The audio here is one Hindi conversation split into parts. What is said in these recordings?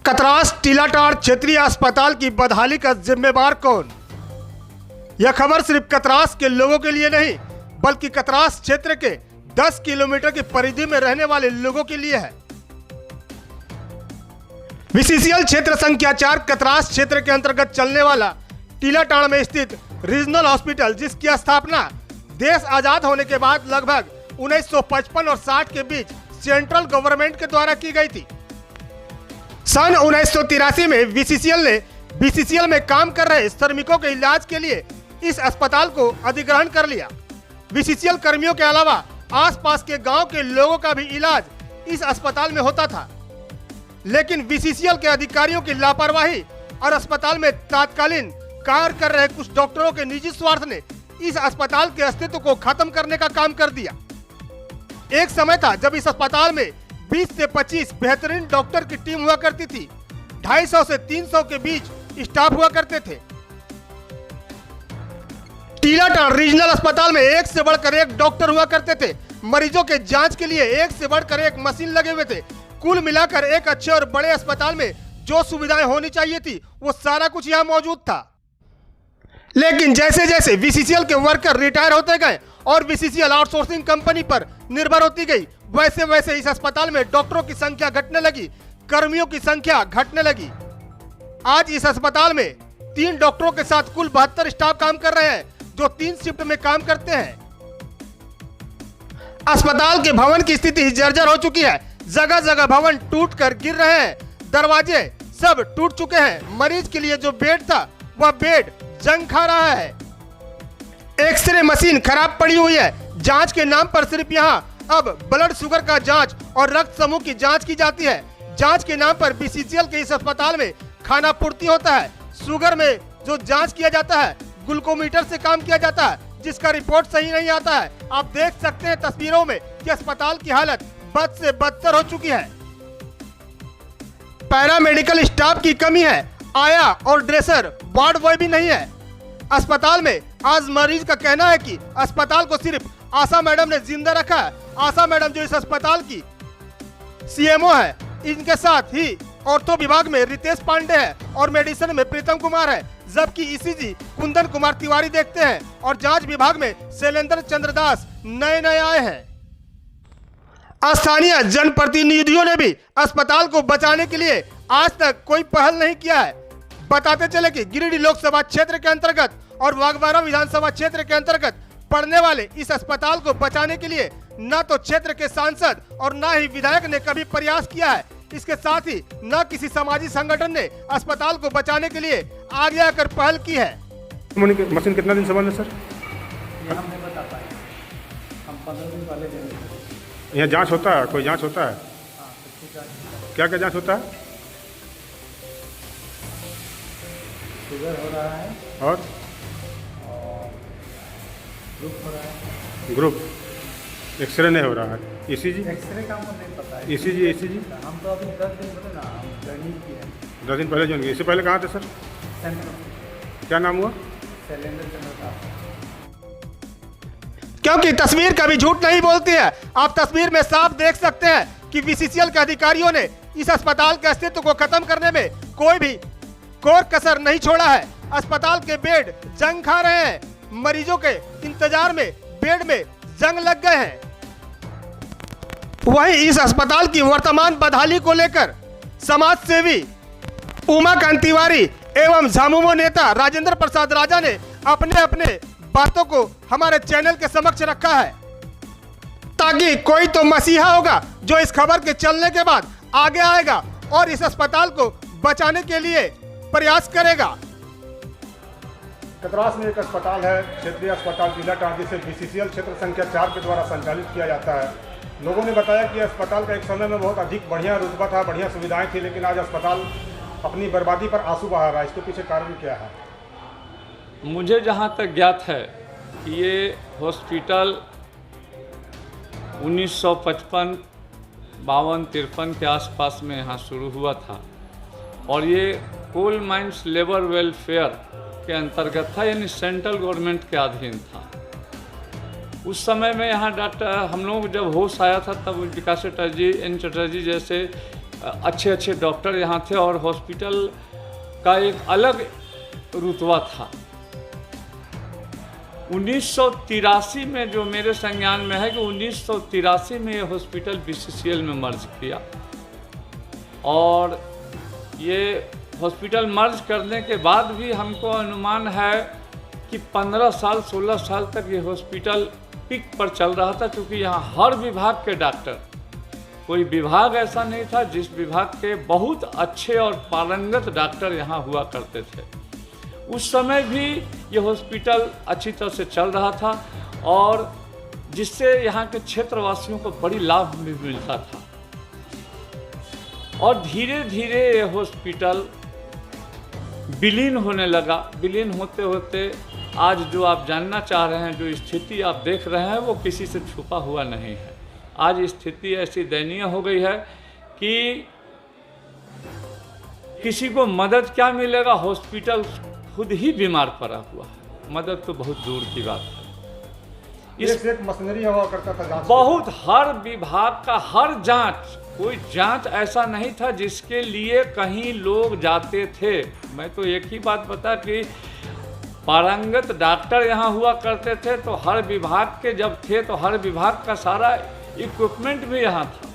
कतरास टीलाटाड़ क्षेत्रीय अस्पताल की बदहाली का जिम्मेवार कौन? यह खबर सिर्फ कतरास के लोगों के लिए नहीं बल्कि कतरास क्षेत्र के 10 किलोमीटर की परिधि में रहने वाले लोगों के लिए है। बीसीसीएल क्षेत्र संख्या 4 कतरास क्षेत्र के अंतर्गत चलने वाला टीलाटाड़ में स्थित रीजनल हॉस्पिटल, जिसकी स्थापना देश आजाद होने के बाद लगभग 1955 और 60 के बीच सेंट्रल गवर्नमेंट के द्वारा की गई थी। सन 1983 में बीसीसीएल में काम कर रहे श्रमिकों के इलाज के लिए इस अस्पताल को अधिग्रहण कर लिया। बीसीसीएल कर्मियों के अलावा आसपास के गांव के लोगों का भी इलाज इस अस्पताल में होता था, लेकिन बीसीसीएल के अधिकारियों की लापरवाही और अस्पताल में तात्कालीन कार्य कर रहे कुछ डॉक्टरों के निजी स्वार्थ ने इस अस्पताल के अस्तित्व को खत्म करने का काम कर दिया। एक समय था जब इस अस्पताल में 20 से 25 बेहतरीन डॉक्टर की टीम हुआ करती थी। 250 से 300 के बीच स्टाफ हुआ करते थे। टीलाटाड़ रीजनल अस्पताल में एक से बढ़कर एक डॉक्टर हुआ करते थे। मरीजों के जांच के लिए एक से बढ़कर एक मशीन लगे हुए थे। कुल मिलाकर एक अच्छे और बड़े अस्पताल में जो सुविधाएं होनी चाहिए थी वो सारा कुछ यहाँ मौजूद था। लेकिन जैसे जैसे बीसीसीएल के वर्कर रिटायर होते गए और बीसीसीएल आउटसोर्सिंग कंपनी पर निर्भर होती गई, वैसे वैसे इस अस्पताल में डॉक्टरों की संख्या घटने लगी, कर्मियों की संख्या घटने लगी। आज इस अस्पताल में 3 डॉक्टरों के साथ कुल 72 स्टाफ काम कर रहे हैं, जो 3 शिफ्ट में काम करते हैं। अस्पताल के भवन की स्थिति जर्जर हो चुकी है। जगह जगह भवन टूट कर गिर रहे हैं, दरवाजे सब टूट चुके हैं। मरीज के लिए जो बेड था वह बेड जंग खा रहा है। एक्सरे मशीन खराब पड़ी हुई है। जांच के नाम पर सिर्फ यहाँ अब ब्लड शुगर का जांच और रक्त समूह की जांच की जाती है। जांच के नाम पर बीसीसीएल के इस अस्पताल में खाना पूर्ति होता है। शुगर में जो जांच किया जाता है ग्लूकोमीटर से काम किया जाता है, जिसका रिपोर्ट सही नहीं आता है। आप देख सकते हैं तस्वीरों में कि अस्पताल की हालत बद से बदतर हो चुकी है। पैरामेडिकल स्टाफ की कमी है। आया और ड्रेसर वार्ड बॉय भी नहीं है। अस्पताल में आज मरीज का कहना है कि अस्पताल को सिर्फ आशा मैडम ने जिंदा रखा है। आशा मैडम जो इस अस्पताल की सीएमओ है, इनके साथ ही ऑर्थो विभाग में रितेश पांडे है और मेडिसिन में प्रीतम कुमार है, जबकि ईसीजी कुंदन कुमार तिवारी देखते हैं और जांच विभाग में शैलेंद्र चंद्रदास नए आए हैं। स्थानीय जनप्रतिनिधियों ने भी अस्पताल को बचाने के लिए आज तक कोई पहल नहीं किया है। बताते चले कि गिरिडीह लोकसभा क्षेत्र के अंतर्गत और वाघबारा विधानसभा क्षेत्र के अंतर्गत पड़ने वाले इस अस्पताल को बचाने के लिए न तो क्षेत्र के सांसद और न ही विधायक ने कभी प्रयास किया है। इसके साथ ही न किसी सामाजिक संगठन ने अस्पताल को बचाने के लिए आगे आकर पहल की है। मशीन कितना दिन से बंद है सर? ये हम नहीं बता पाए, हम 15 दिन पहले देंगे। यहाँ जांच होता है? कोई जांच होता है? क्या क्या जांच होता है? शुगर हो रहा है और ग्रुप हो रहा है। ग्रुप एक्सरे नहीं हो रहा है। ईसीजी? एक्सरे का मुझे नहीं पता है। ईसीजी हम तो अभी 10 दिन बोले ना, हम ज्वाइनिंग किए हैं। 10 दिन पहले ज्वाइन किए। इससे पहले कहाँ थे सर? सेंटर। क्या नाम हुआ? शैलेंद्र चंद्रदास। क्योंकि तस्वीर कभी झूठ नहीं बोलती है। आप तस्वीर में साफ देख सकते हैं कि बीसीसीएल के अधिकारियों ने इस अस्पताल के अस्तित्व को खत्म करने में कोई भी कोर कसर नहीं छोड़ा है। अस्पताल के बेड जंग खा रहे हैं। मरीजों के इंतजार में बेड में जंग लग गए हैं। वहीं इस अस्पताल की वर्तमान बदहाली को लेकर समाज सेवी उमाकांत तिवारी एवं झामुमो नेता राजेंद्र प्रसाद राजा ने अपने अपने बातों को हमारे चैनल के समक्ष रखा है, ताकि कोई तो मसीहा होगा जो इस खबर के चलने के बाद आगे आएगा और इस अस्पताल को बचाने के लिए प्रयास करेगा। कतरास में एक अस्पताल है, क्षेत्रीय अस्पताल टीलाटाड़, जिसे बीसीसीएल क्षेत्र संख्या 4 के द्वारा संचालित किया जाता है। लोगों ने बताया कि अस्पताल का एक समय में बहुत अधिक बढ़िया रुतबा था, बढ़िया सुविधाएं थी, लेकिन आज अस्पताल अपनी बर्बादी पर आंसू बहा रहा है। इसके पीछे कारण क्या है? मुझे जहाँ तक ज्ञात है कि ये हॉस्पिटल 1955, 52, 53 के आसपास में यहाँ शुरू हुआ था और ये कोल माइंस लेबर वेलफेयर के अंतर्गत था, यानी सेंट्रल गवर्नमेंट के अधीन था। उस समय में यहाँ डॉक्टर हम लोग जब होश आया था तब विकास चटर्जी, एन चटर्जी जैसे अच्छे अच्छे डॉक्टर यहाँ थे और हॉस्पिटल का एक अलग रुतबा था। 1983 में जो मेरे संज्ञान में है कि 1983 में ये हॉस्पिटल BCCL में मर्ज किया और ये हॉस्पिटल मर्ज करने के बाद भी हमको अनुमान है कि 15 साल 16 साल तक ये हॉस्पिटल पीक पर चल रहा था, क्योंकि यहाँ हर विभाग के डॉक्टर, कोई विभाग ऐसा नहीं था जिस विभाग के बहुत अच्छे और पारंगत डॉक्टर यहाँ हुआ करते थे। उस समय भी ये हॉस्पिटल अच्छी तरह से चल रहा था और जिससे यहाँ के क्षेत्रवासियों को बड़ी लाभ भी मिलता था। और धीरे धीरे ये हॉस्पिटल विलीन होने लगा। विलीन होते होते आज जो आप जानना चाह रहे हैं, जो स्थिति आप देख रहे हैं, वो किसी से छुपा हुआ नहीं है। आज स्थिति ऐसी दयनीय हो गई है कि किसी को मदद क्या मिलेगा, हॉस्पिटल खुद ही बीमार पड़ा हुआ है, मदद तो बहुत दूर की बात है। इस एक मशीनरी हुआ करता था जांच, बहुत हर विभाग का हर जांच, कोई जांच ऐसा नहीं था जिसके लिए कहीं लोग जाते थे। मैं तो एक ही बात बता कि पारंगत डॉक्टर यहाँ हुआ करते थे, तो हर विभाग के जब थे तो हर विभाग का सारा इक्विपमेंट भी यहाँ था।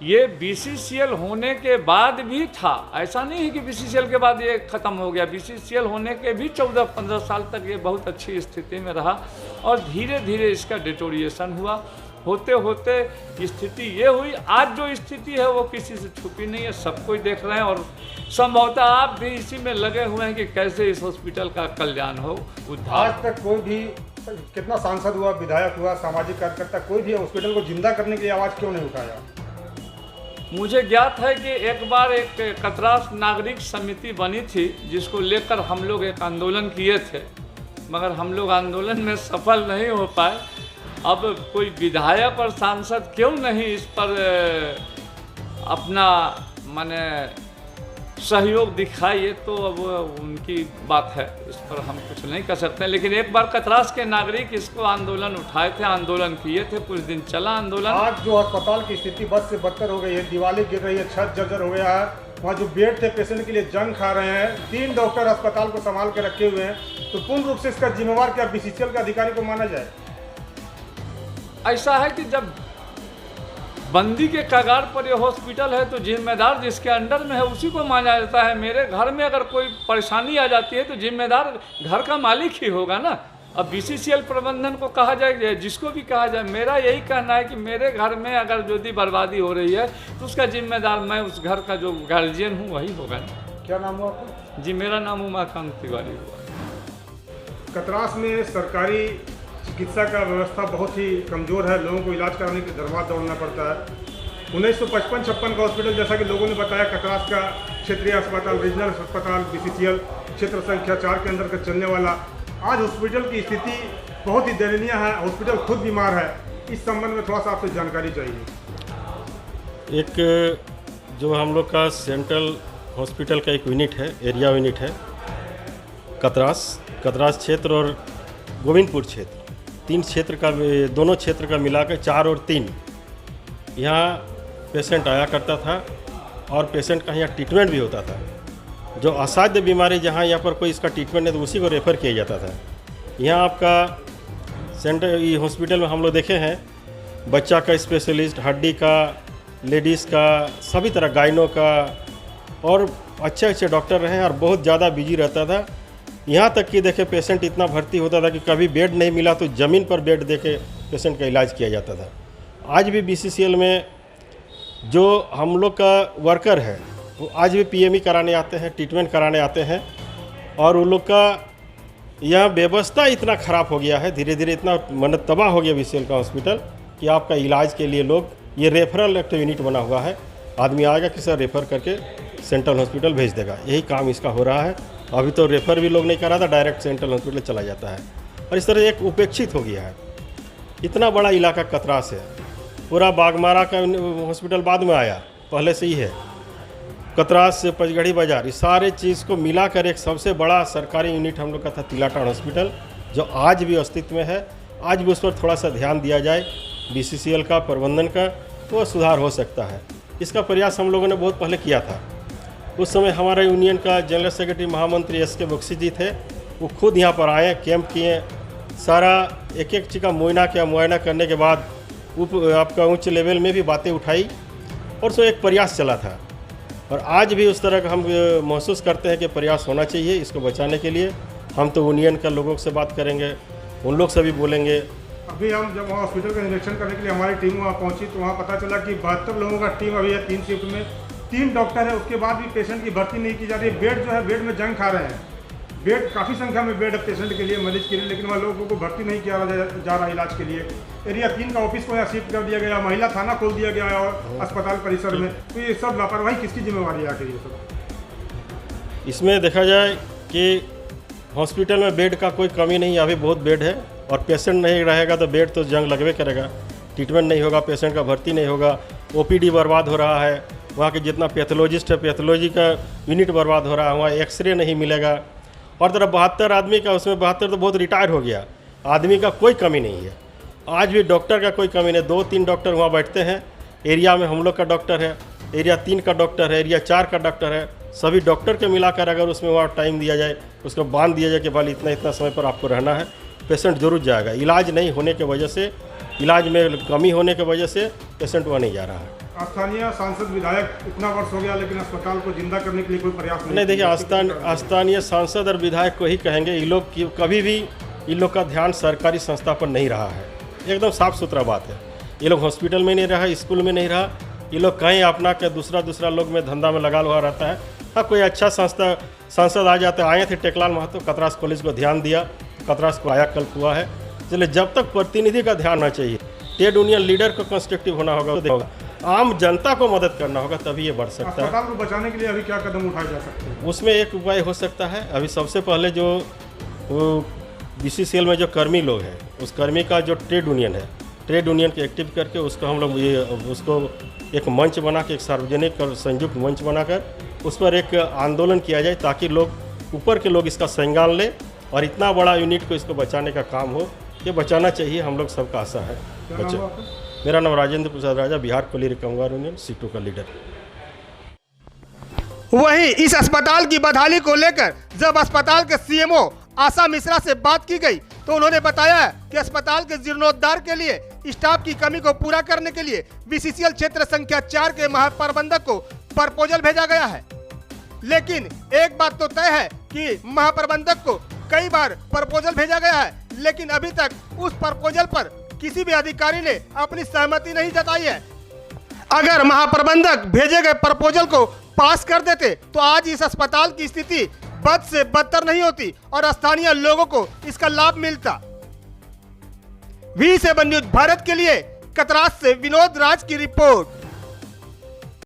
ये BCCL होने के बाद भी था, ऐसा नहीं है कि BCCL के बाद ये ख़त्म हो गया। BCCL होने के भी 14-15 साल तक ये बहुत अच्छी स्थिति में रहा और धीरे धीरे इसका डिटोरिएशन हुआ। होते होते स्थिति ये हुई, आज जो स्थिति है वो किसी से छुपी नहीं है, सब कोई देख रहे हैं और संभवतः आप भी इसी में लगे हुए हैं कि कैसे इस हॉस्पिटल का कल्याण हो, उद्धार। आज तक कोई भी, कितना सांसद हुआ, विधायक हुआ, सामाजिक कार्यकर्ता, कोई भी हॉस्पिटल को जिंदा करने के लिए आवाज़ क्यों नहीं उठाया? मुझे ज्ञात है कि एक बार एक कतरास नागरिक समिति बनी थी जिसको लेकर हम लोग एक आंदोलन किए थे, मगर हम लोग आंदोलन में सफल नहीं हो पाए। अब कोई विधायक और सांसद क्यों नहीं इस पर अपना माने सहयोग दिखाए, ये तो अब उनकी बात है, इस पर हम कुछ नहीं कर सकते। लेकिन एक बार कतरास के नागरिक इसको आंदोलन उठाए थे, आंदोलन किए थे, कुछ दिन चला आंदोलन। आज जो अस्पताल की स्थिति बद से बदतर हो गई है, दीवारें गिर रही है, छत जर्जर हो गया है, वहाँ जो बेड थे पेशेंट के लिए जंग खा रहे हैं, 3 डॉक्टर अस्पताल को संभाल के रखे हुए हैं, तो पूर्ण रूप से इसका जिम्मेवार क्या BCCL के अधिकारी को माना जाए? ऐसा है कि जब बंदी के कगार पर यह हॉस्पिटल है तो जिम्मेदार जिसके अंडर में है उसी को माना जाता है। मेरे घर में अगर कोई परेशानी आ जाती है तो जिम्मेदार घर का मालिक ही होगा ना। अब BCCL प्रबंधन को कहा जाए, जिसको भी कहा जाए, मेरा यही कहना है कि मेरे घर में अगर यदि बर्बादी हो रही है तो उसका जिम्मेदार मैं, उस घर का जो गार्जियन हूँ वही होगा ना। क्या नाम हुआ आपका? जी, मेरा नाम उमाकांत तिवारी हुआ। कतरास में सरकारी चिकित्सा का व्यवस्था बहुत ही कमज़ोर है, लोगों को इलाज कराने के दरबार दौड़ना पड़ता है। 1955-56 का हॉस्पिटल, जैसा कि लोगों ने बताया, कतरास का क्षेत्रीय अस्पताल, रीजनल अस्पताल BCCL क्षेत्र संख्या 4 के अंतर्गत चलने वाला, आज हॉस्पिटल की स्थिति बहुत ही दयनीय है, हॉस्पिटल खुद बीमार है। इस संबंध में थोड़ा सा आपसे जानकारी चाहिए। एक जो हम लोग का सेंट्रल हॉस्पिटल का एक यूनिट है, एरिया यूनिट है कतरास क्षेत्र और गोविंदपुर क्षेत्र, 3 क्षेत्र का, दोनों क्षेत्र का मिलाकर 4 और 3 यहाँ पेशेंट आया करता था और पेशेंट का यहाँ ट्रीटमेंट भी होता था। जो असाध्य बीमारी जहाँ यहाँ पर कोई इसका ट्रीटमेंट है तो उसी को रेफ़र किया जाता था। यहाँ आपका सेंटर ये हॉस्पिटल में हम लोग देखे हैं, बच्चा का स्पेशलिस्ट, हड्डी का, लेडीज़ का, सभी तरह, गाइनो का, और अच्छे अच्छे डॉक्टर रहे और बहुत ज़्यादा बिजी रहता था। यहाँ तक कि देखे पेशेंट इतना भर्ती होता था कि कभी बेड नहीं मिला तो ज़मीन पर बेड देके पेशेंट का इलाज किया जाता था। आज भी BCCL में जो हम लोग का वर्कर है वो आज भी PME कराने आते हैं, ट्रीटमेंट कराने आते हैं, और उन लोग का यह व्यवस्था इतना ख़राब हो गया है, धीरे धीरे इतना मन तबाह हो गया BCCL का हॉस्पिटल कि आपका इलाज के लिए लोग, ये रेफरल एक यूनिट बना हुआ है, आदमी आएगा किसी रेफ़र करके सेंट्रल हॉस्पिटल भेज देगा, यही काम इसका हो रहा है। अभी तो रेफ़र भी लोग नहीं करा था, डायरेक्ट सेंट्रल हॉस्पिटल चला जाता है और इस तरह एक उपेक्षित हो गया है। इतना बड़ा इलाका कतरास है, पूरा बागमारा का हॉस्पिटल बाद में आया, पहले से ही है। कतरास से पचगढ़ी बाज़ार, इस सारे चीज़ को मिलाकर एक सबसे बड़ा सरकारी यूनिट हम लोग का था तिलाटान हॉस्पिटल, जो आज भी अस्तित्व में है। आज भी उस पर थोड़ा सा ध्यान दिया जाए BCCL का, प्रबंधन का, तो सुधार हो सकता है। इसका प्रयास हम लोगों ने बहुत पहले किया था। उस समय हमारे यूनियन का जनरल सेक्रेटरी महामंत्री SK बख्शी जी थे, वो खुद यहाँ पर आए, कैंप किए, सारा एक एक चीज़ का मुआयना किया। मुआयना करने के बाद आपका उच्च लेवल में भी बातें उठाई और सो एक प्रयास चला था। और आज भी उस तरह का हम महसूस करते हैं कि प्रयास होना चाहिए इसको बचाने के लिए। हम तो यूनियन का लोगों से बात करेंगे, उन लोग से भी बोलेंगे। अभी हम जब वहाँ हॉस्पिटल का निरीक्षण करने के लिए हमारी टीम वहाँ पहुँची तो वहाँ पता चला कि 72 लोगों का टीम अभी है 3 शिफ्ट में, 3 डॉक्टर है, उसके बाद भी पेशेंट की भर्ती नहीं की जा रही है। बेड जो है बेड में जंग खा रहे हैं, बेड काफ़ी संख्या में बेड है पेशेंट के लिए, मरीज के लिए, लेकिन वहाँ लोगों को भर्ती नहीं किया जा रहा इलाज के लिए। एरिया 3 का ऑफिस को यहाँ शिफ्ट कर दिया गया, महिला थाना खोल दिया गया है और अस्पताल परिसर में। तो ये सब लापरवाही किसकी जिम्मेवारी है आखिर ये सब? इसमें देखा जाए कि हॉस्पिटल में बेड का कोई कमी नहीं है, अभी बहुत बेड है, और पेशेंट नहीं रहेगा तो बेड तो जंग लगवे करेगा। ट्रीटमेंट नहीं होगा, पेशेंट का भर्ती नहीं होगा, OPD बर्बाद हो रहा है, वहाँ के जितना पैथोलॉजिस्ट है पैथोलॉजी का यूनिट बर्बाद हो रहा है, वहाँ एक्सरे नहीं मिलेगा। और तरफ 72 आदमी का, उसमें 72 तो बहुत रिटायर हो गया, आदमी का कोई कमी नहीं है। आज भी डॉक्टर का कोई कमी नहीं, 2-3 डॉक्टर वहाँ बैठते हैं। एरिया में हम लोग का डॉक्टर है, एरिया 3 का डॉक्टर है, एरिया 4 का डॉक्टर है, सभी डॉक्टर के मिलाकर अगर उसमें वहाँ टाइम दिया जाए, उसको बांध दिया जाए कि भाई इतना समय पर आपको रहना है, पेशेंट जरूर जाएगा। इलाज नहीं होने की वजह से, इलाज में कमी होने की वजह से पेशेंट वहाँ नहीं जा रहा है। स्थानीय सांसद विधायक इतना वर्ष हो गया लेकिन अस्पताल को जिंदा करने के लिए कोई प्रयास नहीं। देखिए, स्थानीय सांसद और विधायक को ही कहेंगे, ये लोग कभी भी इन लोग का ध्यान सरकारी संस्था पर नहीं रहा है। एकदम साफ सुथरा बात है। ये लोग हॉस्पिटल में नहीं रहा, स्कूल में नहीं रहा, ये लोग कहीं अपना के दूसरा लोग में धंधा में लगा हुआ रहता है। हाँ, कोई अच्छा सांसद आ जाते, आए थे टेकलाल महतो, कतरास कॉलेज को ध्यान दिया, कतरास को आया कल्प हुआ है। इसलिए जब तक प्रतिनिधि का ध्यान होना चाहिए, ट्रेड यूनियन लीडर को कंस्ट्रक्टिव होना होगा, आम जनता को मदद करना होगा, तभी ये बढ़ सकता है। अस्पताल को बचाने के लिए अभी क्या कदम उठाए जा सकते हैं? उसमें एक उपाय हो सकता है। अभी सबसे पहले जो BCCL में जो कर्मी लोग हैं, उस कर्मी का जो ट्रेड यूनियन है, ट्रेड यूनियन के एक्टिव करके उसको हम लोग उसको एक मंच बना के, एक सार्वजनिक और संयुक्त मंच बनाकर उस पर एक आंदोलन किया जाए, ताकि लोग ऊपर के लोग इसका संज्ञान लें और इतना बड़ा यूनिट को इसको बचाने का काम हो। ये बचाना चाहिए, हम लोग सबका आशा है। मेरा नाम राजेंद्र प्रसाद राजा, बिहार कोयला कामगार यूनियन C2 का लीडर। वहीं इस अस्पताल की बदहाली को लेकर जब अस्पताल के CMO आशा मिश्रा से बात की गई तो उन्होंने बताया कि अस्पताल के जीर्णोद्धार के लिए स्टाफ की कमी को पूरा करने के लिए BCCL क्षेत्र संख्या 4 के महाप्रबंधक को प्रपोजल भेजा गया है। लेकिन एक बात तो तय है कि महाप्रबंधक को कई बार प्रपोजल भेजा गया है, लेकिन अभी तक उस प्रपोजल पर किसी भी अधिकारी ने अपनी सहमति नहीं जताई है। अगर महाप्रबंधक भेजे गए प्रपोजल को पास कर देते तो आज इस अस्पताल की स्थिति बद से बदतर नहीं होती और स्थानीय लोगों को इसका लाभ मिलता। V7 न्यूज भारत के लिए कतरास से विनोद राज की रिपोर्ट।